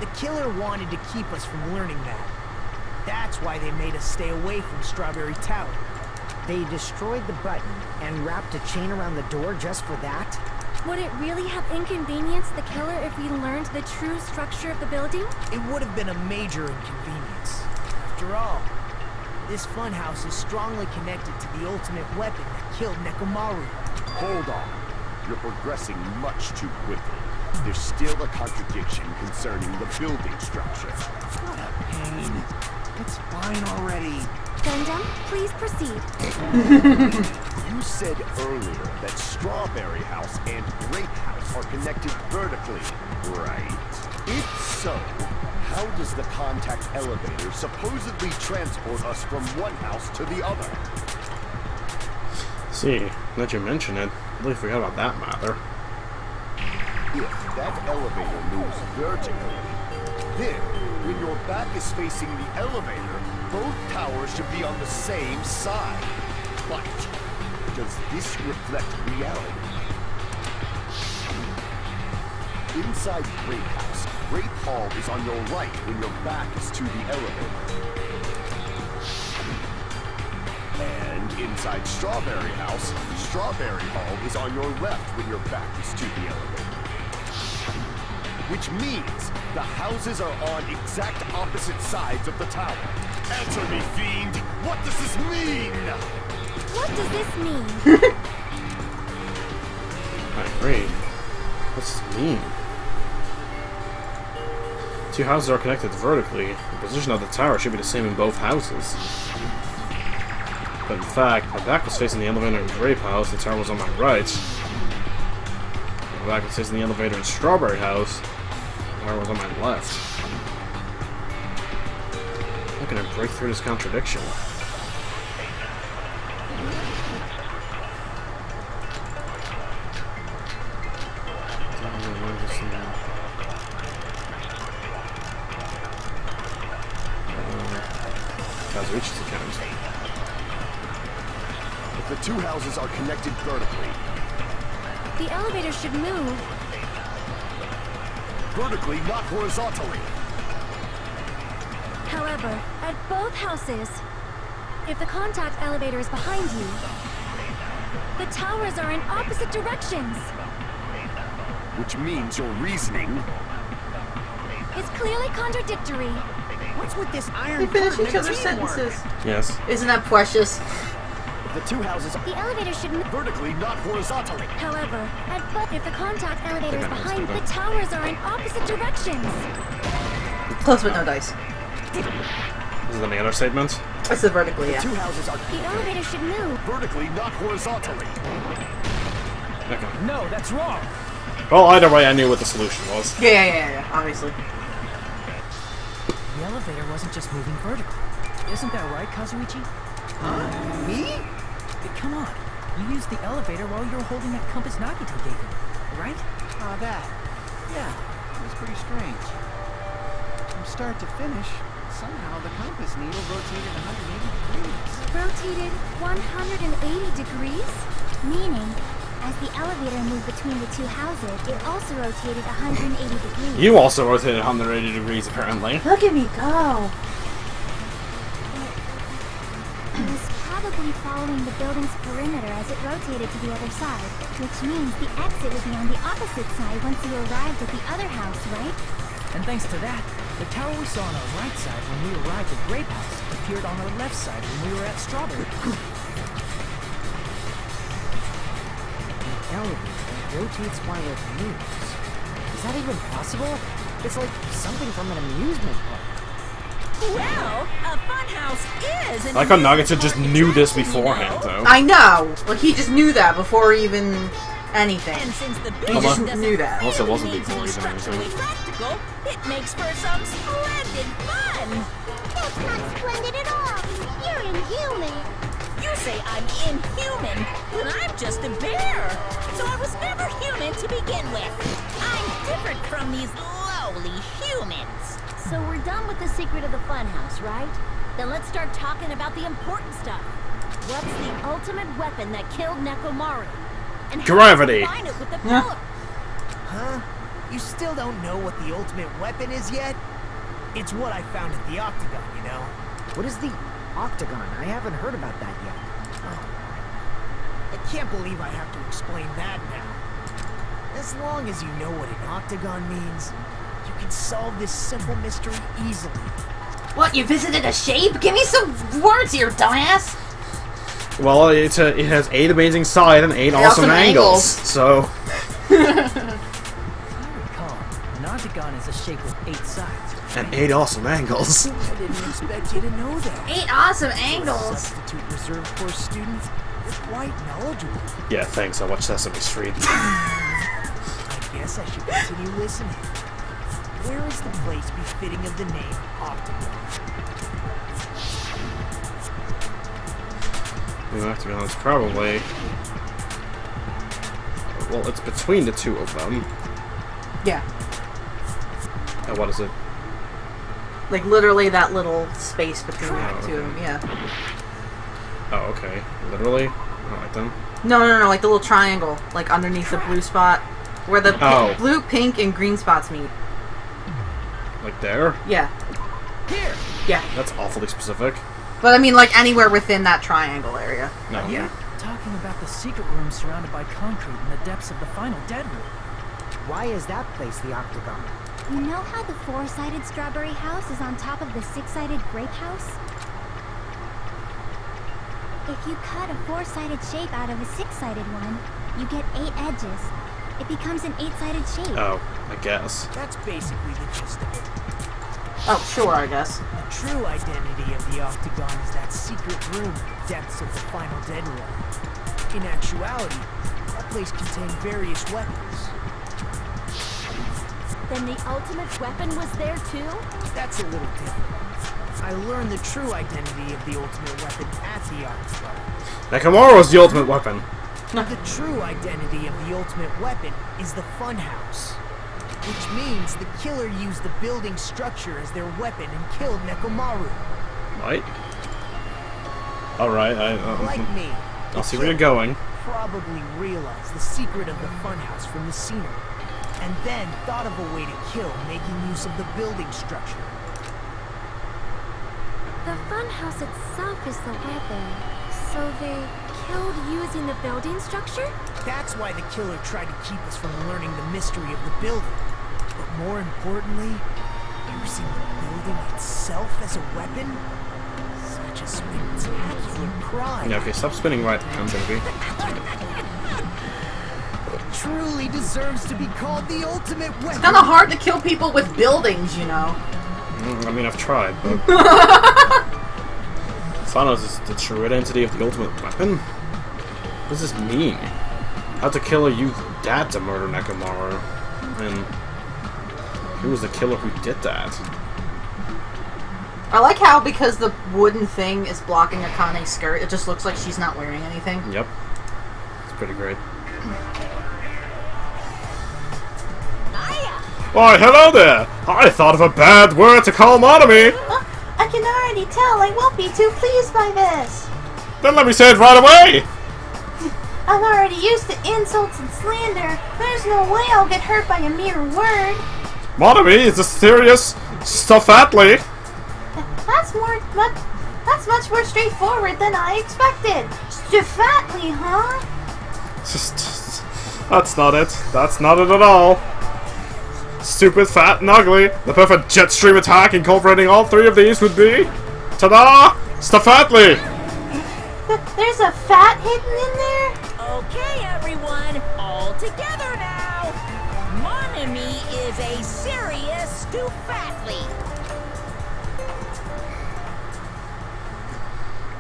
The killer wanted to keep us from learning that. That's why they made us stay away from Strawberry Tower. They destroyed the button and wrapped a chain around the door just for that? Would it really have inconvenienced the killer if we learned the true structure of the building? It would have been a major inconvenience. After all, this funhouse is strongly connected to the ultimate weapon that killed Nekomaru. Hold on. You're progressing much too quickly. There's still a contradiction concerning the building structure. What a pain. It's fine already. Gundam, please proceed. You said earlier that Strawberry House and Grape House are connected vertically, right? If so, how does the contact elevator supposedly transport us from one house to the other? See, now that you mention it, I really forgot about that matter. If that elevator moves vertically, then when your back is facing the elevator, both towers should be on the same side. But does this reflect reality? Inside Grape House, Grape Hall is on your right when your back is to the elevator. And inside Strawberry House, Strawberry Hall is on your left when your back is to the elevator. Which means the houses are on exact opposite sides of the tower. Answer me, fiend! What does this mean? What does this mean? I agree. What's this mean? Two houses are connected vertically. The position of the tower should be the same in both houses. But in fact, my back was facing the elevator in Grape House, the tower was on my right. My back was facing the elevator in Strawberry House, the tower was on my left. How can I break through this contradiction? Kazuichi's account. If the two houses are connected vertically, The elevator should move. vertically, not horizontally. However, at both houses, if the contact elevator is behind you, the towers are in opposite directions. Which means your reasoning. It's clearly contradictory. What's with this They iron finish curtain each and other's teamwork? sentences. Yes. Isn't that precious? If the two houses are The elevator should move. vertically, not horizontally. However, at both, if the contact elevator is behind, the towers are in opposite directions. Close but no dice. This is any other statements? I said vertically, The yeah. two houses are The elevator should move. vertically, not horizontally. Okay. No, that's wrong. Well, either way, I knew what the solution was. Yeah, obviously. The elevator wasn't just moving vertically. Isn't that right, Kazuichi? Huh? Me? Hey, come on. You used the elevator while you were holding that compass Nagito gave you, right? That. Yeah, it was pretty strange. From start to finish, somehow the compass needle rotated 180 degrees. Rotated 180 degrees? Meaning, As the elevator moved between the two houses, it also rotated 180 degrees. You also rotated 180 degrees, apparently. Look at me go. It was probably following the building's perimeter as it rotated to the other side, which means the exit would be on the opposite side once you arrived at the other house, right? And thanks to that, the tower we saw on our right side when we arrived at Grape House appeared on our left side when we were at Strawberry. The elevator rotates while it moves. Is that even possible? It's like something from an amusement park. Well, a funhouse is an I like how Nuggetsu amusement just park knew this attraction, you beforehand, know? though. I know. Like he just knew that before even anything. And since the He building just doesn't knew that. Also really wasn't need to before be even structurally anything. practical, it makes for some splendid fun. That's not splendid at all. You're inhuman. You say I'm inhuman, but I'm just a bear. So I was never human to begin with. I'm different from these lowly humans. So we're done with the secret of the funhouse, right? Then let's start talking about the important stuff. What's the ultimate weapon that killed Nekomaru? And how Gravity. do we combine it with the pillar? Huh? You still don't know what the ultimate weapon is yet? It's what I found at the Octagon, you know? What is the Octagon? I haven't heard about that yet. I can't believe I have to explain that now. As long as you know what an Octagon means, you can solve this simple mystery easily. What, you visited a shape? Give me some words here, dumbass! Well, it has 8 amazing sides and 8 awesome angles. So, If I recall, an Octagon is a shape with 8 sides. and 8 awesome angles. I didn't expect you to know that. 8 awesome For a angles! substitute reserve course student, you're quite knowledgeable. Yeah, thanks. I watched Sesame Street. I guess I should continue listening. Where is the place befitting of the name Octagon? The Octagon is probably... Well, it's between the two of them. Yeah. What is it? Like literally that little space between Oh, the two of them. okay. Yeah. Oh, okay. Literally? I don't like them. No. Like the little triangle, like underneath the blue spot, where the Oh. blue, pink, and green spots meet. Like there? Yeah. Here! Yeah. That's awfully specific. But I mean, like anywhere within that triangle area. No. Yeah. Talking about the secret room surrounded by concrete in the depths of the final dead room. Why is that place the Octagon? You know how the 4-sided strawberry house is on top of the 6-sided grape house? If you cut a 4-sided shape out of a 6-sided one, you get 8 edges. It becomes an 8-sided shape. Oh, I guess. That's basically the gist of it. Oh, sure, I guess. The true identity of the Octagon is that secret room in the depths of the final dead room. In actuality, that place contained various weapons. Then the ultimate weapon was there too? That's a little different. I learned the true identity of the ultimate weapon at the Octagon. Nekomaru is the ultimate weapon. The true identity of the ultimate weapon is the funhouse. Which means the killer used the building structure as their weapon and killed Nekomaru. Right? Alright, Like me, I'll see where you're going. probably realized the secret of the funhouse from the scenery, and then thought of a way to kill making use of the building structure. The funhouse itself is the weapon. So they killed using the building structure? That's why the killer tried to keep us from learning the mystery of the building. But more importantly, using the building itself as a weapon? Such a spectacular crime. Yeah, okay, stop spinning right hand, baby. Truly deserves to be called the ultimate weapon. It's kind of hard to kill people with buildings, you know. I mean, I've tried, but... Thanos is the true identity of the ultimate weapon? What does this mean? How the killer used that to murder Nekomaru? And who was the killer who did that? I like how, because the wooden thing is blocking Akane's skirt, it just looks like she's not wearing anything. Yep. It's pretty great. Why, hello there! I thought of a bad word to call Monomi! I can already tell I won't be too pleased by this. Then let me say it right away! I'm already used to insults and slander. There's no way I'll get hurt by a mere word. Monami is a serious Staffatly. That's much more straightforward than I expected. Staffatly, huh? That's not it. That's not it at all. Stupid, fat, and ugly. The perfect jet stream attack incorporating all three of these would be... Ta-da! Staffatly! There's a fat hidden in there? Okay, everyone, all together now. Monami is a serious Stuffatly.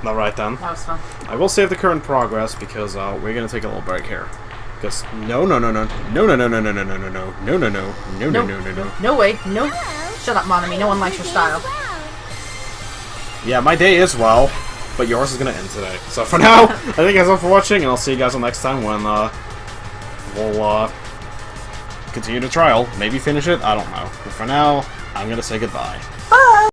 Alright then. That was fun. I will save the current progress because we're gonna take a little break here. Because no. No way. No. Shut up, Monami. No one likes your style. Yeah, my day is well, but yours is gonna end today. So for now, I thank you guys all for watching, and I'll see you guys all next time when we'll continue the trial. Maybe finish it. I don't know. But for now, I'm gonna say goodbye. Bye!